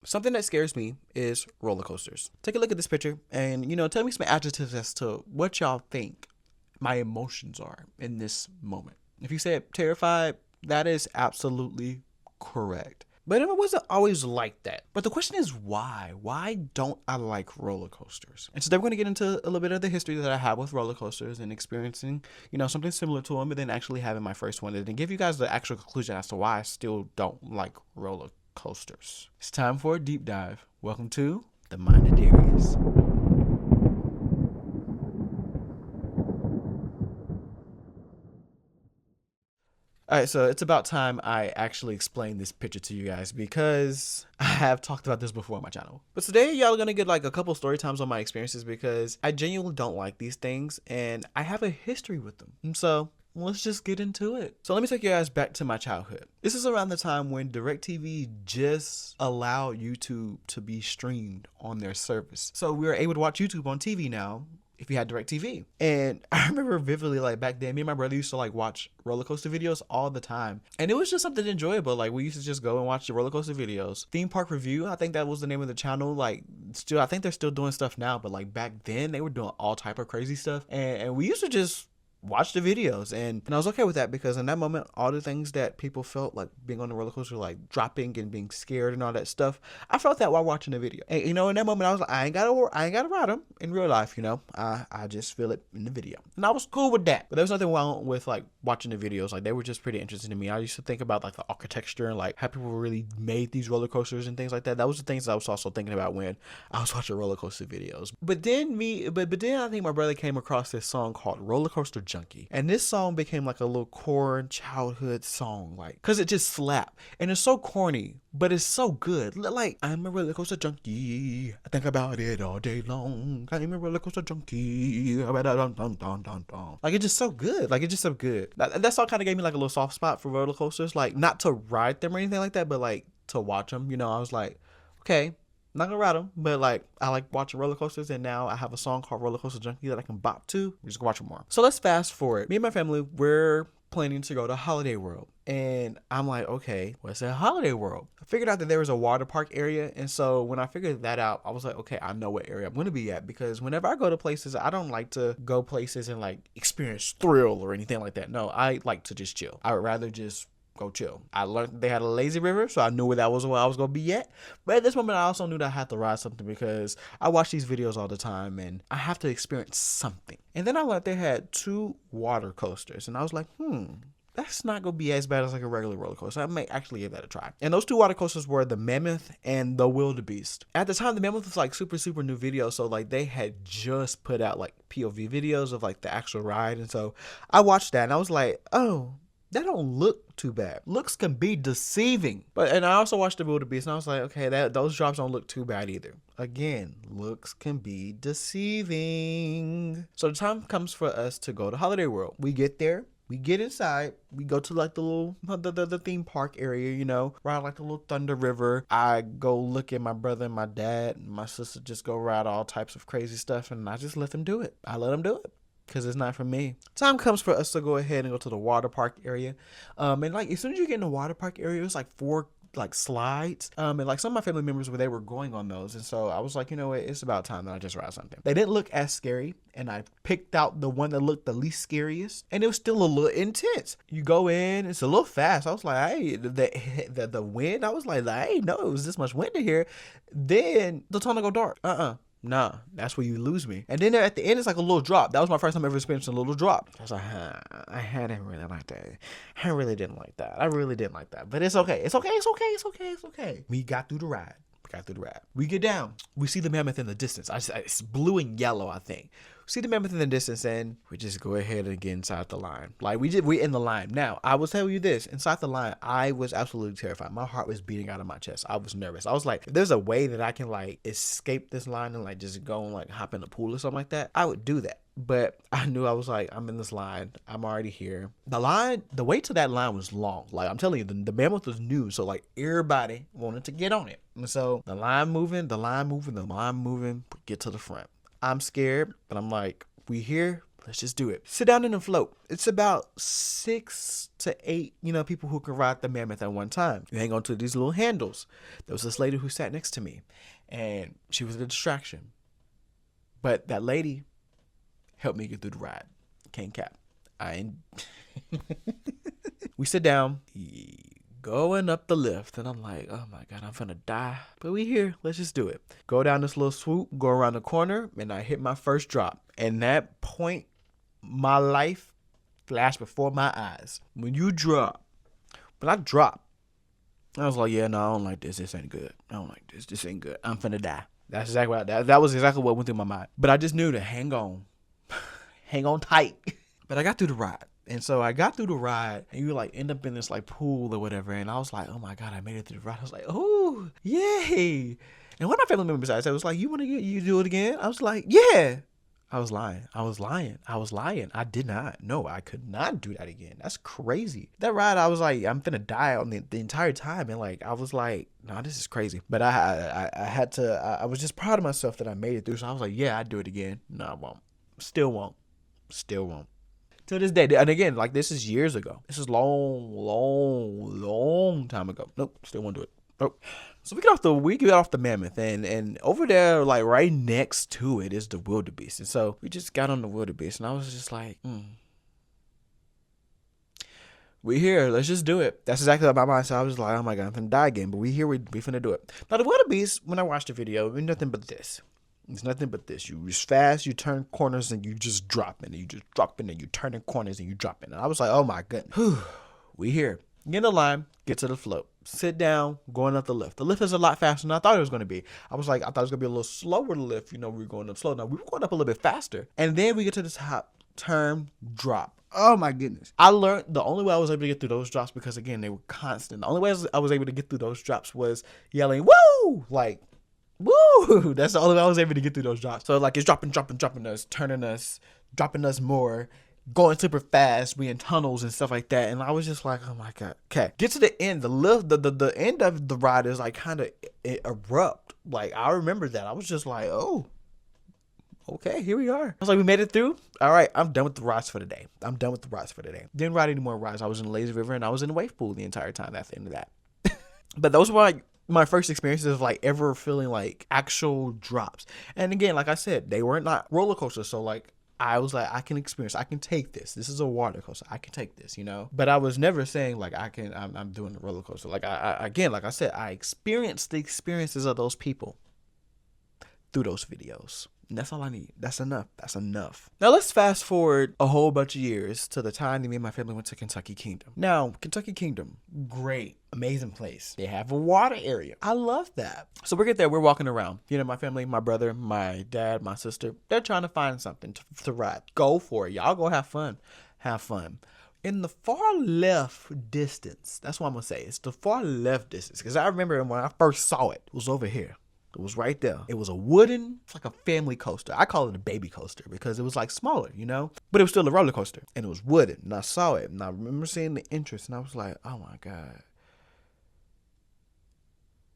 Something that scares me is roller coasters. Take a look at this picture and, tell me some adjectives as to what y'all think my emotions are in this moment. If you said terrified, that is absolutely correct. But it wasn't always like that. But the question is why? Why don't I like roller coasters? And today we're going to get into a little bit of the history that I have with roller coasters and experiencing, something similar to them, but then actually having my first one and then give you guys the actual conclusion as to why I still don't like roller coasters. It's time for a deep dive. Welcome to The Mind of Darius. All right, so it's about time I actually explain this picture to you guys because I have talked about this before on my channel. But today, y'all are going to get like a couple story times on my experiences because I genuinely don't like these things and I have a history with them. And so let's just get into it. So let me take you guys back to my childhood. This is around the time when DirecTV just allowed YouTube to be streamed on their service. So we were able to watch YouTube on TV now if you had DirecTV. And I remember vividly, like back then, me and my brother used to like watch roller coaster videos all the time. And it was just something enjoyable. Like we used to just go and watch the roller coaster videos. Theme Park Review, I think that was the name of the channel. Like still, I think they're still doing stuff now, but like back then they were doing all type of crazy stuff. And we used to just watch the videos and I was okay with that because in that moment all the things that people felt like being on the roller coaster, like dropping and being scared and all that stuff, I felt that while watching the video. And in that moment I was like, I ain't gotta ride them in real life, I just feel it in the video and I was cool with that. But there was nothing wrong with like watching the videos. Like they were just pretty interesting to me. I used to think about like the architecture and like how people really made these roller coasters and things like that. That was the things that I was also thinking about when I was watching roller coaster videos. But then I think my brother came across this song called Roller Coaster Junkie. And this song became like a little core childhood song, like, cause it just slapped. And it's so corny, but it's so good. Like, I'm a roller coaster junkie. I think about it all day long. I'm a roller coaster junkie. Like, it's just so good. Like, it's just so good. That song kind of gave me like a little soft spot for roller coasters. Like, not to ride them or anything like that, but like to watch them. I was like, okay, not gonna ride them, but like I like watching roller coasters, and now I have a song called Roller Coaster Junkie that I can bop to. We just go watch it more. So let's fast forward. Me and my family, we're planning to go to Holiday World, and I'm like, okay, what's at Holiday World? I figured out that there was a water park area, and so when I figured that out, I was like, okay, I know what area I'm gonna be at because whenever I go to places, I don't like to go places and like experience thrill or anything like that. No, I like to just chill. I would rather just go chill. I learned that they had a lazy river, so I knew where I was gonna be at. But at this moment, I also knew that I had to ride something because I watch these videos all the time and I have to experience something. And then I learned they had 2 water coasters, and I was like, that's not gonna be as bad as like a regular roller coaster. I may actually give that a try. And those 2 water coasters were the Mammoth and the Wildebeest. At the time, the Mammoth was like super new video, so like they had just put out like POV videos of like the actual ride, and so I watched that and I was like, oh, that don't look too bad. Looks can be deceiving. And I also watched the Wildebeest and I was like, okay, those drops don't look too bad either. Again, looks can be deceiving. So the time comes for us to go to Holiday World. We get there. We get inside, we go to like the little, the theme park area, ride like the little Thunder River. I go look at my brother and my dad and my sister just go ride all types of crazy stuff, and I just let them do it. I let them do it because it's not for me. Time comes for us to go ahead and go to the water park area. And like as soon as you get in the water park area, it's like 4 like slides, and like some of my family members they were going on those, and so I was like, you know what, it's about time that I just ride something. They didn't look as scary, and I picked out the one that looked the least scariest, and it was still a little intense. You go in, it's a little fast. I was like, hey, the wind, I was like, I ain't know it was this much wind in here. Then the tunnel go dark. Nah, that's where you lose me. And then at the end, it's like a little drop. That was my first time ever experiencing a little drop. I was like, I hadn't really liked that. I really didn't like that. I really didn't like that. But it's okay. It's okay. We got through the ride. We get down. We see the Mammoth in the distance. It's blue and yellow, I think. We see the Mammoth in the distance, and we just go ahead and get inside the line. Like we in the line. Now, I will tell you this. Inside the line, I was absolutely terrified. My heart was beating out of my chest. I was nervous. I was like, if there's a way that I can like escape this line and like just go and like hop in the pool or something like that, I would do that. But I knew I was like, I'm in this line. I'm already here. The way to that line was long. Like I'm telling you, the Mammoth was new. So like everybody wanted to get on it. And so the line moving, we get to the front. I'm scared, but I'm like, we here, let's just do it. Sit down in the float. It's about 6 to 8, people who can ride the mammoth at one time. You hang on to these little handles. There was this lady who sat next to me, and she was a distraction. But that lady helped me get through the ride. Can't cap. We sit down, going up the lift, and I'm like, oh my God, I'm finna die. But we here, let's just do it. Go down this little swoop, go around the corner, and I hit my first drop. And that point, my life flashed before my eyes. When I dropped, I was like, yeah, no, I don't like this. This ain't good. I don't like this. This ain't good. I'm finna die. That's exactly that was exactly what went through my mind. But I just knew to hang on. Hang on tight. But I got through the ride. And so I got through the ride, and you end up in this pool or whatever. And I was like, oh my God, I made it through the ride. I was like, oh, yay. And one of my family members I said, was like, you do it again? I was like, yeah. I was lying. I did not. No, I could not do that again. That's crazy. That ride, I was like, I'm finna die on the entire time. And I was like, nah, this is crazy. But I was just proud of myself that I made it through. So I was like, yeah, I'd do it again. No, I won't. Still won't. To this day. And again, this is years ago. This is long time ago. Nope, still won't do it. Nope. So we get off the mammoth, and over there, right next to it is the wildebeest. And so we just got on the wildebeest, and I was just like, we here, let's just do it. That's exactly what my mind said. I was like, oh my God, I'm finna die again, but we here, we finna do it. Now the wildebeest, when I watched the video, it was nothing but this. It's nothing but this. You just fast, you turn corners, and you just drop in, and you just drop in, and you turn in corners, and you drop in. And I was like, oh my goodness. Whew, we here. Get in the line, get to the float. Sit down, going up the lift. The lift is a lot faster than I thought it was going to be. I thought it was going to be a little slower to lift. We were going up slow. Now, we were going up a little bit faster. And then we get to the top, turn, drop. Oh my goodness. I learned the only way I was able to get through those drops, because again, they were constant. The only way I was able to get through those drops was yelling, woo! Woo! That's the only way I was able to get through those drops. So it's dropping us, turning us, dropping us more, going super fast, we in tunnels and stuff like that. And I was just like, oh my God. Okay. Get to the end. The lift, the end of the ride is kind of abrupt. I remember that. I was just like, oh, okay, here we are. I was like, we made it through. All right, I'm done with the rides for the day. Didn't ride any more rides. I was in the lazy river, and I was in the wave pool the entire time after the end of that. But those were my first experiences of ever feeling actual drops. And again, like I said, they weren't not roller coasters. So I was like, I can take this. This is a water coaster. I can take this, But I was never saying I'm doing the roller coaster. Like I said, I experienced the experiences of those people through those videos. And that's all I need. That's enough. Now let's fast forward a whole bunch of years to the time that me and my family went to Kentucky Kingdom. Now, Kentucky Kingdom, great, amazing place. They have a water area. I love that. So we get there, we're walking around. My family, my brother, my dad, my sister, they're trying to find something to ride. Go for it. Y'all go have fun. In the far left distance, that's what I'm going to say. It's the far left distance. Because I remember when I first saw it, it was over here. It was right there. It was it's like a family coaster. I call it a baby coaster because it was smaller, but it was still a roller coaster, and it was wooden. And I saw it, and I remember seeing the interest, and I was like, oh my God.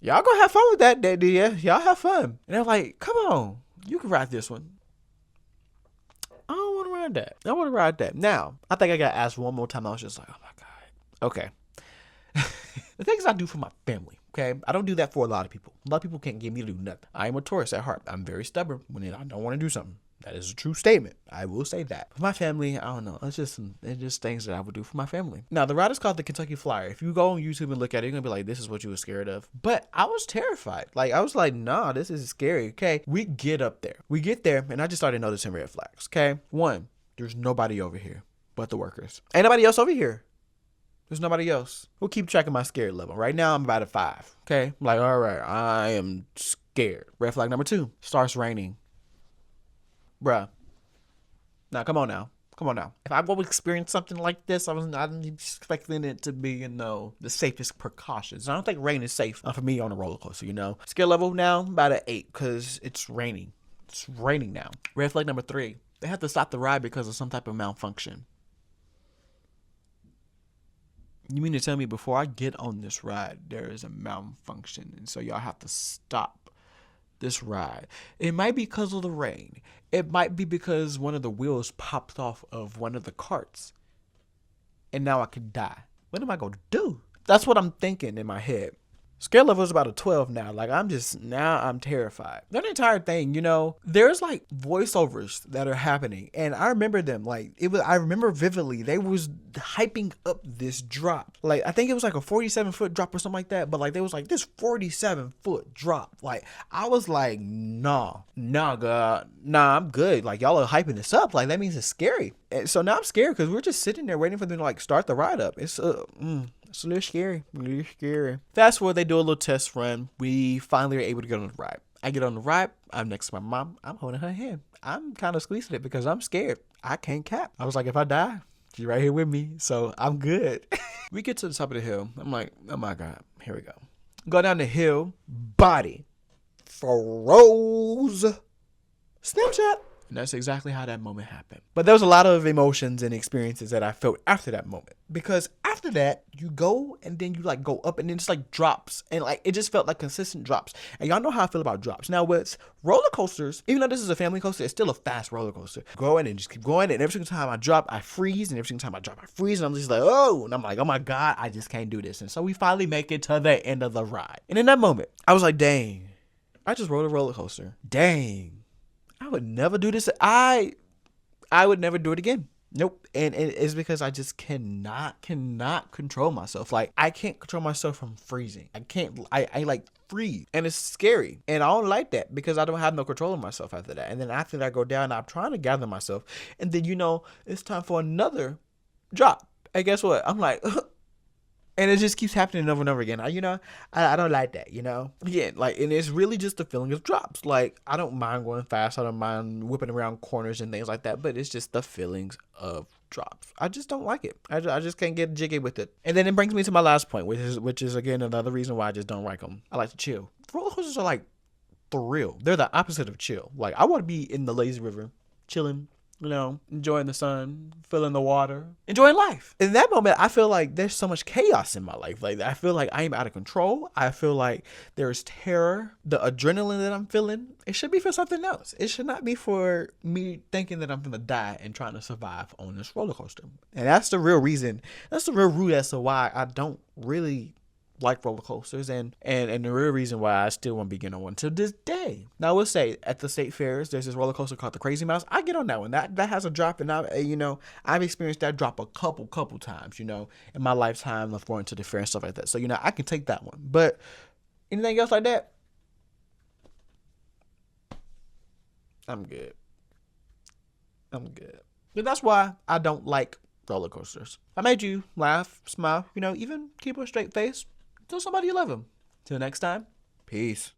Y'all gonna have fun with that, Daddy. Yeah, y'all have fun. And they're like, come on, you can ride this one. I don't want to ride that. I want to ride that. Now, I think I got asked one more time. I was just like, oh my God. Okay. The things I do for my family. Okay, I don't do that for a lot of people. A lot of people can't get me to do nothing. I am a Taurus at heart. I'm very stubborn when I don't want to do something. That is a true statement. I will say that. For my family, I don't know. It's just things that I would do for my family. Now, the ride is called the Kentucky Flyer. If you go on YouTube and look at it, you're going to be like, this is what you were scared of. But I was terrified. I was like, nah, this is scary. Okay, we get up there. We get there, and I just started noticing red flags. Okay, one, there's nobody over here but the workers. Ain't nobody else over here. There's nobody else. We'll keep track of my scared level. Right now, I'm about a 5. Okay? I'm all right, I am scared. Red flag number 2. Starts raining. Bruh. Now, come on now. If I will experience something like this, I'm expecting it to be, the safest precautions. I don't think rain is safe for me on a roller coaster, Skill level now, about an 8, because it's raining. It's raining now. Red flag number 3. They have to stop the ride because of some type of malfunction. You mean to tell me before I get on this ride, there is a malfunction, and so y'all have to stop this ride. It might be because of the rain. It might be because one of the wheels popped off of one of the carts. And now I could die. What am I going to do? That's what I'm thinking in my head. Scale level is about a 12 now. Like, I'm terrified. The entire thing, there's like voiceovers that are happening. And I remember them. Like, I remember vividly, they was hyping up this drop. Like, I think it was like a 47-foot drop or something like that. But like, they was like, this 47-foot drop. Like, I was like, nah, God. Nah, I'm good. Like, y'all are hyping this up. Like, that means it's scary. And so now I'm scared because we're just sitting there waiting for them to like start the ride up. It's a little scary. Fast forward, they do a little test run. We finally are able to get on the ride. I get on the ride. I'm next to my mom. I'm holding her hand. I'm kind of squeezing it because I'm scared. I can't cap. I was like, if I die, she's right here with me. So I'm good. We get to the top of the hill. I'm like, oh my God, here we go. Go down the hill. Body froze. Snapchat. And that's exactly how that moment happened. But there was a lot of emotions and experiences that I felt after that moment. Because after that, you go and then you like go up and then it's like drops. And like it just felt like consistent drops. And y'all know how I feel about drops. Now with roller coasters, even though this is a family coaster, it's still a fast roller coaster. Going and just keep going. And every single time I drop, I freeze. And every single time I drop, I freeze. And I'm just like, oh. And I'm like, oh my God, I just can't do this. And so we finally make it to the end of the ride. And in that moment, I was like, dang, I just rode a roller coaster. Dang. I would never do this. I would never do it again. Nope. And it's because I just cannot control myself. Like, I can't control myself from freezing. I like freeze. And it's scary. And I don't like that because I don't have no control of myself after that. And then after that I go down, I'm trying to gather myself. And then, it's time for another drop. And guess what? I'm like, and it just keeps happening over and over again. I don't like that, Again, like, and it's really just the feeling of drops. Like, I don't mind going fast. I don't mind whipping around corners and things like that. But it's just the feelings of drops. I just don't like it. I just can't get jiggy with it. And then it brings me to my last point, which is again, another reason why I just don't like them. I like to chill. Roller coasters are like thrill. They're the opposite of chill. Like, I want to be in the lazy river, chilling, enjoying the sun, feeling the water, enjoying life. In that moment, I feel like there's so much chaos in my life. Like, I feel like I am out of control. I feel like there's terror. The adrenaline that I'm feeling, it should be for something else. It should not be for me thinking that I'm going to die and trying to survive on this roller coaster. And that's the real reason. That's the real root as to why I don't really like roller coasters and the real reason why I still won't be getting on one to this day. Now I will say at the state fairs there's this roller coaster called the Crazy Mouse. I get on that one. That has a drop, and I've experienced that drop a couple times, in my lifetime of going to the fair and stuff like that. So I can take that one. But anything else like that, I'm good. But that's why I don't like roller coasters. I made you laugh, smile, even keep a straight face. Tell somebody you love them. Till next time, peace.